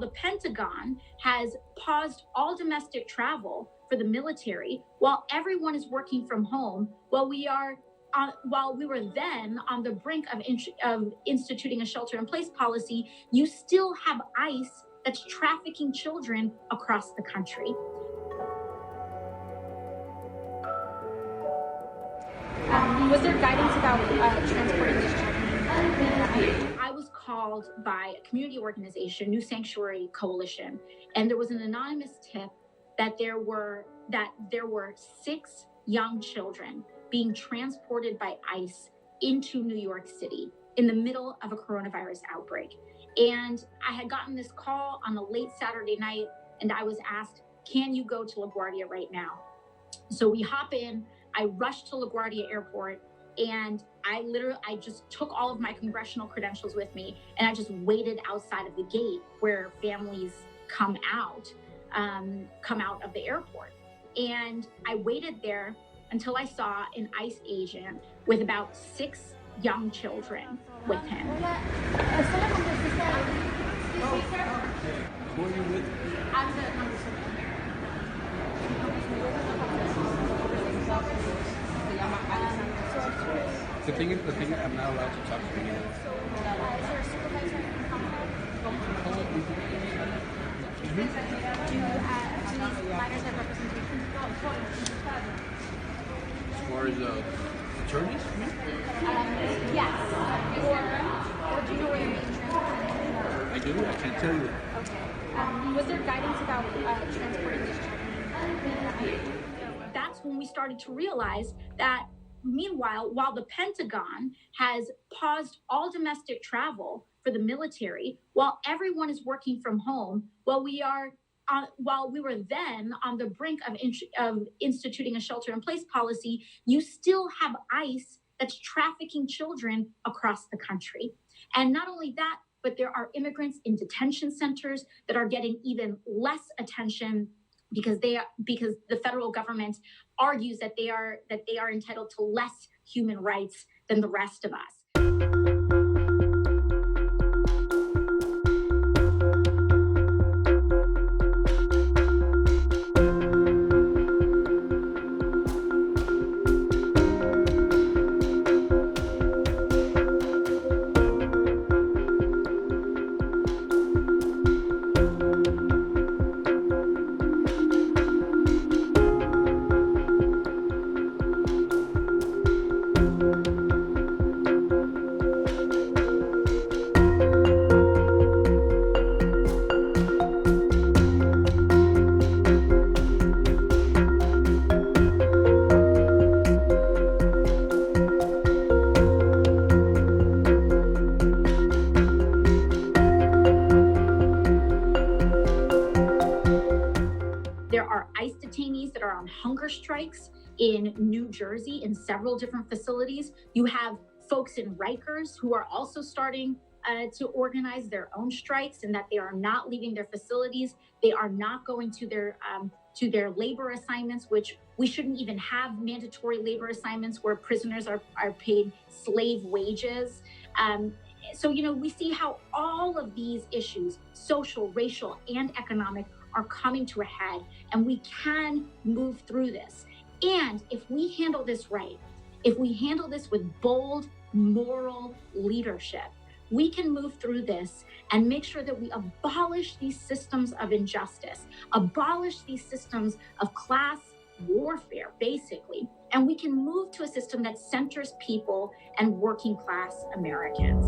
the Pentagon has paused all domestic travel for the military, while everyone is working from home, while we were then on the brink of instituting a shelter-in-place policy, you still have ICE that's trafficking children across the country. Was there guidance about transporting these children? I was called by a community organization, New Sanctuary Coalition, and there was an anonymous tip that there were 6 young children being transported by ICE into New York City in the middle of a coronavirus outbreak. And I had gotten this call on a late Saturday night, and I was asked, can you go to LaGuardia right now? So we hop in, I rush to LaGuardia Airport, and I just took all of my congressional credentials with me, and I just waited outside of the gate where families come out of the airport. And I waited there until I saw an ICE agent with about 6 young children with him. Who are you with? I'm the congresswoman. The thing is, I'm not allowed to talk to you. Is there a supervisor in contact? Do these minors have representation? As far as attorneys? Yes. Or do you know where they're being transported? I do. I can't tell you. Okay. Was there guidance about transporting these children? That's when we started to realize that meanwhile, while the Pentagon has paused all domestic travel for the military, while everyone is working from home, while we were then on the brink of instituting a shelter-in-place policy, you still have ICE that's trafficking children across the country. And not only that, but there are immigrants in detention centers that are getting even less attention because the federal government argues that they are entitled to less human rights than the rest of us. There are ICE detainees that are on hunger strikes in New Jersey in several different facilities. You have folks in Rikers who are also starting to organize their own strikes, and that they are not leaving their facilities. They are not going to their labor assignments, which we shouldn't even have mandatory labor assignments where prisoners are paid slave wages. So, we see how all of these issues, social, racial, and economic, are coming to a head, and we can move through this. And if we handle this right, if we handle this with bold, moral leadership, we can move through this and make sure that we abolish these systems of injustice, abolish these systems of class warfare, basically, and we can move to a system that centers people and working class Americans.